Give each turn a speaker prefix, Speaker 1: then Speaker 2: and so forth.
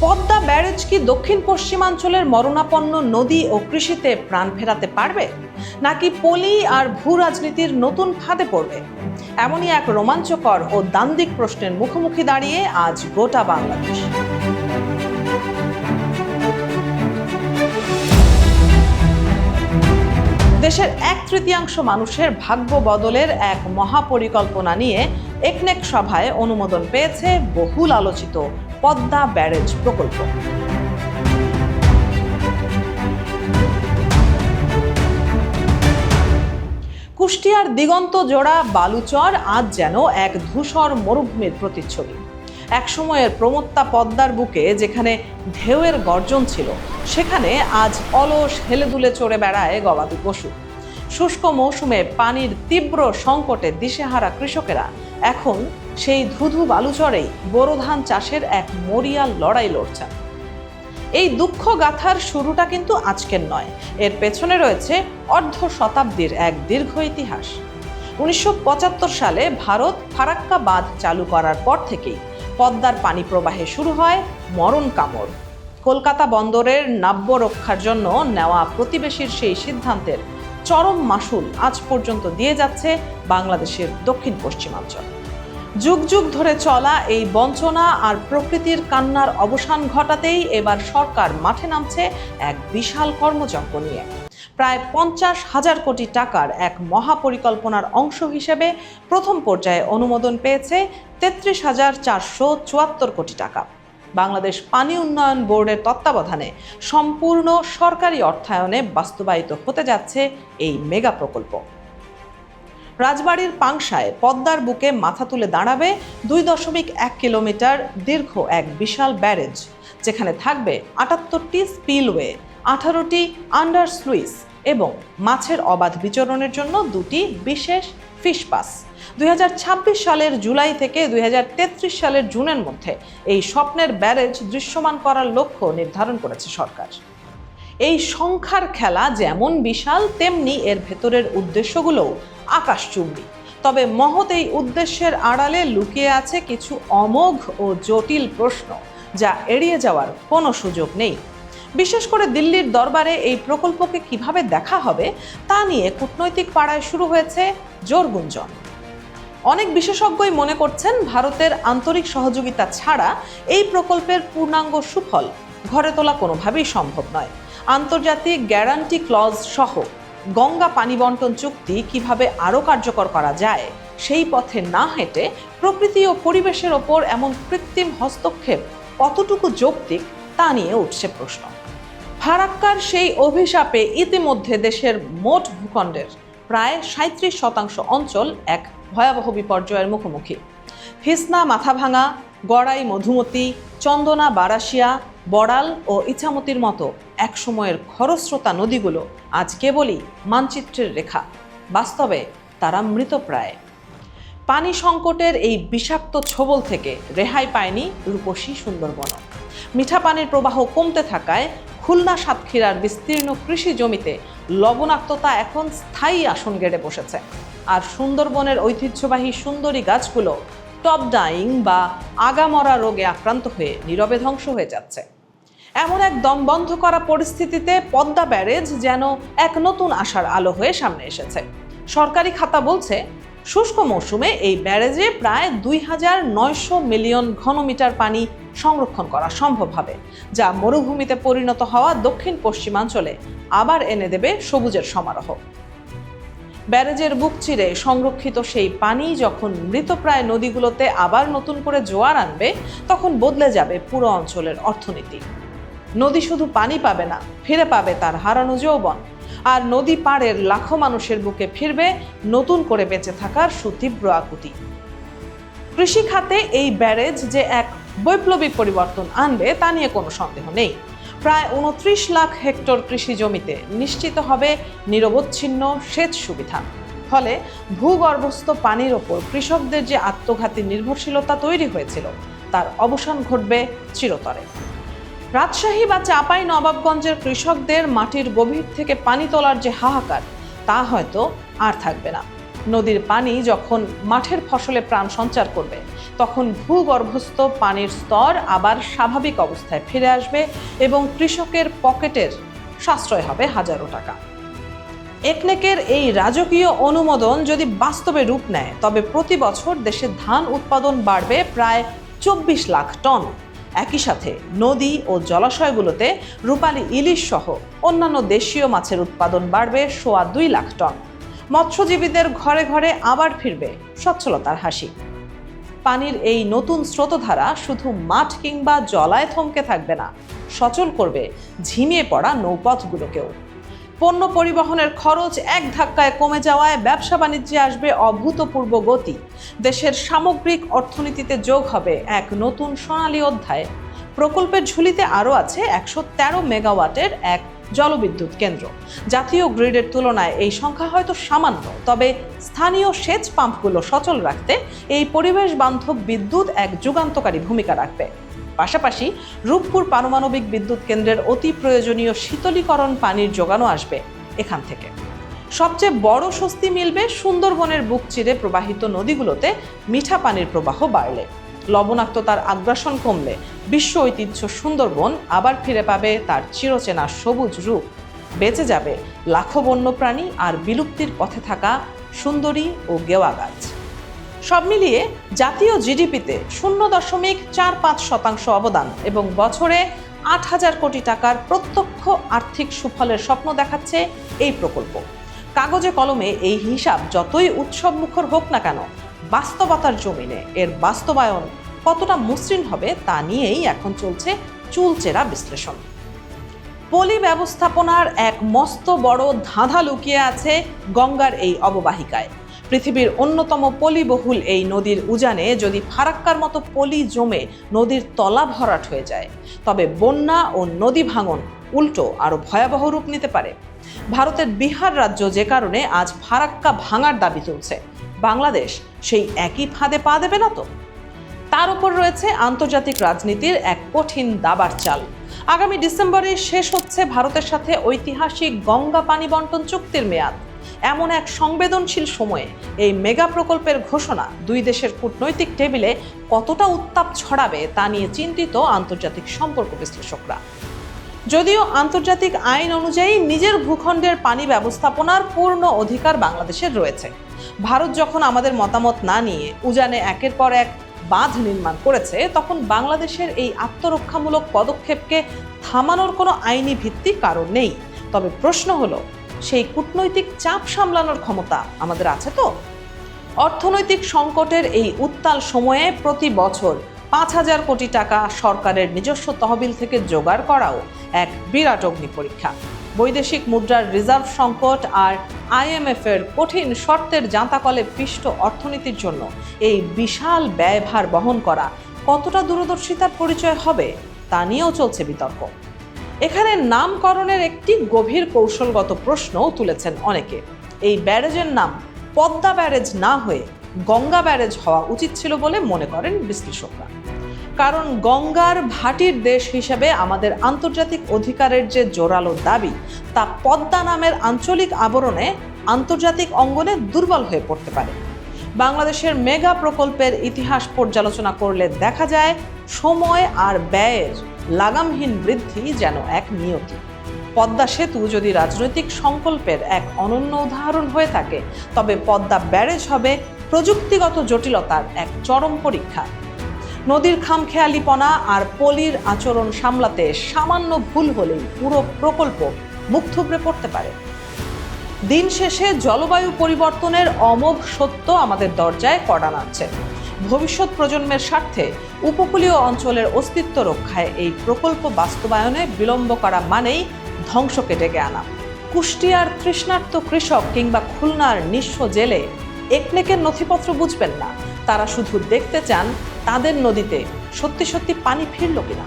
Speaker 1: Padma barrage কি দক্ষিণ পশ্চিমাঞ্চলের মরণাপন্ন নদী ও কৃষিতে প্রাণ ফেরাতে পারবে, নাকি পলি আর ভূ রাজনীতির নতুন ফাঁদে পড়বে? এমনই এক রোমাঞ্চকর ও দ্বান্দ্বিক প্রশ্নের মুখোমুখি দাঁড়িয়ে আজ গোটা বাংলাদেশ। দেশের 1/3 মানুষের ভাগ্য বদলের এক মহাপরিকল্পনা নিয়ে একনেক সভায় অনুমোদন পেয়েছে বহুল আলোচিত পদ্মা ব্যারেজ প্রকল্প। কুষ্টিয়ার দিগন্ত জোড়া বালুচর আজ যেন এক ধূসর মরুভূমির প্রতিচ্ছবি। একসময়ের প্রমত্তা পদ্মার বুকে যেখানে ঢেউয়ের গর্জন ছিল, সেখানে আজ অলস হেলেদুলে চড়ে বেড়ায় গবাদি পশু। শুষ্ক মৌসুমে পানির তীব্র সংকটে দিশেহারা কৃষকেরা এখন সেই ধুধু বালুচরেই বোরো ধান চাষের এক মরিয়াল লড়াই লড়ছেন। এই দুঃখ গাথার শুরুটা কিন্তু আজকের নয়, এর পেছনে রয়েছে অর্ধ শতাব্দীর এক দীর্ঘ ইতিহাস। 1975 সালে ভারত ফারাক্কা বাঁধ চালু করার পর থেকেই পদ্মার পানি প্রবাহে শুরু হয় মরণ কামড়। কলকাতা বন্দরের নাব্য রক্ষার জন্য নেওয়া প্রতিবেশীর সেই সিদ্ধান্তের চরম মাসুল আজ পর্যন্ত দিয়ে যাচ্ছে বাংলাদেশের দক্ষিণ পশ্চিমাঞ্চল। যুগ যুগ ধরে চলা এই বঞ্চনা আর প্রকৃতির কান্নার অবসান ঘটাতেই এবার সরকার মাঠে নামছে এক বিশাল কর্মযজ্ঞ নিয়ে। প্রায় 50,000 কোটি টাকার এক মহাপরিকল্পনার অংশ হিসেবে প্রথম পর্যায়ে অনুমোদন পেয়েছে 33,474 কোটি টাকা। বাংলাদেশ পানি উন্নয়ন বোর্ডের তত্ত্বাবধানে সম্পূর্ণ সরকারি অর্থায়নে বাস্তবায়িত হতে যাচ্ছে এই মেগা প্রকল্প। রাজবাড়ীর পাংশায় পদ্মার বুকে মাথা তুলে দাঁড়াবে 2.1 কিলোমিটার দীর্ঘ এক বিশাল ব্যারেজ, যেখানে থাকবে 78টি স্পিলওয়ে, 18টি আন্ডার স্লুইস এবং মাছের অবাধ বিচরণের জন্য 2টি বিশেষ ফিশ পাস। 2026 সালের জুলাই থেকে 2033 সালের জুনের মধ্যে এই স্বপ্নের ব্যারেজ দৃশ্যমান করার লক্ষ্য নির্ধারণ করেছে সরকার। এই সংখ্যার খেলা যেমন বিশাল, তেমনি এর ভেতরের উদ্দেশ্যগুলোও আকাশচুম্বী। তবে মহৎ এই উদ্দেশ্যের আড়ালে লুকিয়ে আছে কিছু অমোঘ ও জটিল প্রশ্ন, যা এড়িয়ে যাওয়ার কোনো সুযোগ নেই। বিশেষ করে দিল্লির দরবারে এই প্রকল্পকে কিভাবে দেখা হবে তা নিয়ে কূটনৈতিক পাড়ায় শুরু হয়েছে জোর গুঞ্জন। অনেক বিশেষজ্ঞই মনে করছেন, ভারতের আন্তরিক সহযোগিতা ছাড়া এই প্রকল্পের পূর্ণাঙ্গ সুফল ঘরে তোলা কোনোভাবেই সম্ভব নয়। আন্তর্জাতিক গ্যারান্টি ক্লজ সহ গঙ্গা পানি বন্টন চুক্তি কিভাবে আরও কার্যকর করা যায়, সেই পথে না হেঁটে প্রকৃতি ও পরিবেশের ওপর এমন কৃত্রিম হস্তক্ষেপ কতটুকু যৌক্তিক তা নিয়ে উঠছে প্রশ্ন। ফারাক্কার সেই অভিশাপে ইতিমধ্যে দেশের মোট ভূখণ্ডের প্রায় 37% অঞ্চল এক ভয়াবহ বিপর্যয়ের মুখোমুখি। হিসনা মাথাভাঙা, গড়াই মধুমতি, চন্দনা বারাসিয়া, বড়াল ও ইছামতির মতো একসময়ের খরস্রোতা নদীগুলো আজ কেবলই মানচিত্রের রেখা, বাস্তবে তারা মৃতপ্রায়। পানি সংকটের এই বিষাক্ত ছোবল থেকে রেহাই পায়নি রূপসী সুন্দরবন। মিঠা পানির প্রবাহ কমতে থাকায় খুলনা সাতক্ষীরার বিস্তীর্ণ কৃষি জমিতে লবণাক্ততা এখন স্থায়ী আসন গেড়ে বসেছে। আর সুন্দরবনের ঐতিহ্যবাহী সুন্দরী গাছগুলো টপ ডাইং বা আগামরা রোগে আক্রান্ত হয়ে নীরবে ধ্বংস হয়ে যাচ্ছে। এমন এক দম বন্ধ করা পরিস্থিতিতে পদ্মা ব্যারেজ যেন এক নতুন আশার আলো হয়ে সামনে এসেছে। সরকারি খাতা বলছে, শুষ্ক মৌসুমে এই ব্যারেজে প্রায় 2,900 মিলিয়ন ঘনমিটার পানি সংরক্ষণ করা সম্ভব হবে, যা মরুভূমিতে পরিণত হওয়া দক্ষিণ পশ্চিমাঞ্চলে আবার এনে দেবে সবুজের সমারোহ। ব্যারেজের বুক চিরে সংরক্ষিত সেই পানি যখন মৃতপ্রায় নদীগুলোতে আবার নতুন করে জোয়ার আনবে, তখন বদলে যাবে পুরো অঞ্চলের অর্থনীতি। নদী শুধু পানি পাবে না, ফিরে পাবে তার হারানো যৌবন। আর নদী পাড়ের লাখো মানুষের বুকে ফিরবে নতুন করে বেঁচে থাকার সুতীব্র আকুতি। কৃষি খাতে এই ব্যারেজ যে এক বৈপ্লবিক পরিবর্তন আনবে তা নিয়ে কোনো সন্দেহ নেই। প্রায় 29 লাখ হেক্টর কৃষি জমিতে নিশ্চিত হবে নিরবচ্ছিন্ন সেচ সুবিধা। ফলে ভূগর্ভস্থ পানির ওপর কৃষকদের যে আত্মঘাতী নির্ভরশীলতা তৈরি হয়েছিল, তার অবসান ঘটবে চিরতরে। রাজশাহী বা চাঁপাই নবাবগঞ্জের কৃষকদের মাটির গভীর থেকে পানি তোলার যে হাহাকার, তা হয়তো আর থাকবে না। নদীর পানি যখন মাঠের ফসলে প্রাণ সঞ্চার করবে, তখন ভূগর্ভস্থ পানির স্তর আবার স্বাভাবিক অবস্থায় ফিরে আসবে এবং কৃষকের পকেটের সাশ্রয় হবে হাজারো টাকা। একনেকের এই রাজকীয় অনুমোদন যদি বাস্তবে রূপ নেয়, তবে প্রতি বছর দেশে ধান উৎপাদন বাড়বে প্রায় 24 লাখ টন। একই সাথে নদী ও জলাশয়গুলোতে রূপালী ইলিশ সহ অন্যান্য দেশীয় মাছের উৎপাদন বাড়বে 2.25 লাখ টন। মৎস্যজীবীদের ঘরে ঘরে আবার ফিরবে সচ্ছলতার হাসি। পানির এই নতুন স্রোতধারা শুধু মাঠ কিংবা জলায় থমকে থাকবে না, সচল করবে ঝিমিয়ে পড়া নৌপথগুলোকেও। পণ্য পরিবহনের খরচ এক ধাক্কায় কমে যাওয়ায় ব্যবসা বাণিজ্যে আসবে অভূতপূর্ব গতি। দেশের সামগ্রিক অর্থনীতিতে যোগ হবে এক নতুন সোনালী অধ্যায়। প্রকল্পের ঝুলিতে আরও আছে 113 মেগাওয়াটের এক জলবিদ্যুৎ কেন্দ্র। জাতীয় গ্রিডের তুলনায় এই সংখ্যা হয়তো সামান্য, তবে স্থানীয় সেচ পাম্পগুলো সচল রাখতে এই পরিবেশ বান্ধব বিদ্যুৎ এক যুগান্তকারী ভূমিকা রাখবে। পাশাপাশি রূপপুর পারমাণবিক বিদ্যুৎ কেন্দ্রের অতি প্রয়োজনীয় শীতলীকরণ পানির যোগানো আসবে এখান থেকে। সবচেয়ে বড় স্বস্তি মিলবে সুন্দরবনের বুক চিরে প্রবাহিত নদীগুলোতে মিঠা পানির প্রবাহ বাড়লে। লবণাক্ততার আগ্রাসন কমলে বিশ্ব ঐতিহ্য সুন্দরবন আবার ফিরে পাবে তার চিরচেনা সবুজ রূপ। বেঁচে যাবে লাখো বন্যপ্রাণী আর বিলুপ্তির পথে থাকা সুন্দরী ও গেওয়া গাছ। সব মিলিয়ে জাতীয় জিডিপিতে 0.45% অবদান এবং বছরে 8,000 কোটি টাকার প্রত্যক্ষ আর্থিক সুফলের স্বপ্ন দেখাচ্ছে এই প্রকল্প। কাগজে কলমে এই হিসাব যতই উৎসবমুখর হোক না কেন, বাস্তবতার জমিনে এর বাস্তবায়ন কতটা মসৃণ হবে তা নিয়েই এখন চলছে চুলচেরা বিশ্লেষণ। পলি ব্যবস্থাপনার এক মস্ত বড় ধাঁধা লুকিয়ে আছে গঙ্গার এই অববাহিকায়। পৃথিবীর অন্যতম পলিবহুল এই নদীর উজানে যদি ফারাক্কার মতো পলি জমে নদীর তলা ভরাট হয়ে যায়, তবে বন্যা ও নদী ভাঙন উল্টো আরো ভয়াবহ রূপ নিতে পারে। ভারতের বিহার রাজ্য যে কারণে আজ ফারাক্কা ভাঙার দাবি তুলছে, বাংলাদেশ সেই একই ফাঁদে পা দেবে না তো? তার উপর রয়েছে আন্তর্জাতিক রাজনীতির এক কঠিন দাবার চাল। আগামী ডিসেম্বরে শেষ হচ্ছে ভারতের সাথে ঐতিহাসিক গঙ্গা পানি বন্টন চুক্তির মেয়াদ। এমন এক সংবেদনশীল সময়ে এই মেগা প্রকল্পের ঘোষণা দুই দেশের কূটনৈতিক টেবিলে কতটা উত্তাপ ছড়াবে তা নিয়ে চিন্তিত আন্তর্জাতিক সম্পর্ক বিশ্লেষকরা। যদিও আন্তর্জাতিক আইন অনুযায়ী নিজের ভূখণ্ডের পানি ব্যবস্থাপনার পূর্ণ অধিকার বাংলাদেশের রয়েছে। ভারত যখন আমাদের মতামত না নিয়ে উজানে একের পর এক বাঁধ নির্মাণ করেছে, তখন বাংলাদেশের এই আত্মরক্ষামূলক পদক্ষেপকে থামানোর কোনো আইনি ভিত্তি কারণ নেই। তবে প্রশ্ন হলো, সেই কূটনৈতিক চাপ সামলানোর ক্ষমতা আমাদের আছে তো? অর্থনৈতিক সংকটের এই উত্তাল সময়ে প্রতি বছর 5,000 কোটি টাকা সরকারের নিজস্ব তহবিল থেকে জোগাড় করাও এক বিরাট অগ্নি পরীক্ষা। বৈদেশিক মুদ্রার রিজার্ভ সংকট আর IMF এর কঠিন শর্তের জাঁতাকলে পিষ্ট অর্থনীতির জন্য এই বিশাল ব্যয়ভার বহন করা কতটা দূরদর্শিতার পরিচয় হবে তা নিয়েও চলছে বিতর্ক। এখানে নামকরণের একটি গভীর কৌশলগত প্রশ্নও তুলেছেন অনেকে। এই ব্যারেজের নাম পদ্মা ব্যারেজ না হয়ে গঙ্গা ব্যারেজ হওয়া উচিত ছিল বলে মনে করেন বিশ্লেষকরা। কারণ গঙ্গার ভাটির দেশ হিসেবে আমাদের আন্তর্জাতিক অধিকারের যে জোরালো দাবি, তা পদ্মা নামের আঞ্চলিক আবরণে আন্তর্জাতিক অঙ্গনে দুর্বল হয়ে পড়তে পারে। বাংলাদেশের মেগা প্রকল্পের ইতিহাস পর্যালোচনা করলে দেখা যায় সময় আর ব্যয়ের লাগামহীন বৃদ্ধি যেন এক নিয়তি। পদ্মা সেতু যদি রাজনৈতিক সংকল্পের এক অনন্য উদাহরণ হয়ে থাকে, তবে পদ্মা ব্যারেজ হবে প্রযুক্তিগত জটিলতার এক চরম পরীক্ষা। নদীর খামখেয়ালিপনা আর পলির আচরণ সামলাতে সামান্য ভুল হলেই পুরো প্রকল্প মুখ থুবড়ে পড়তে পারে। দিন শেষে জলবায়ু পরিবর্তনের অমোঘ সত্য আমাদের দরজায় কড়া নাড়ছে। ভবিষ্যৎ প্রজন্মের স্বার্থে উপকূলীয় অঞ্চলের অস্তিত্ব রক্ষায় এই প্রকল্প বাস্তবায়নে বিলম্ব করা মানেই ধ্বংসকে ডেকে আনা। কুষ্টিয়ার তৃষ্ণার্ত কৃষক কিংবা খুলনার নিঃস্ব জেলে একনেকের নথিপত্র বুঝবেন না, তারা শুধু দেখতে চান তাদের নদীতে সত্যি সত্যি পানি ফিরল কিনা।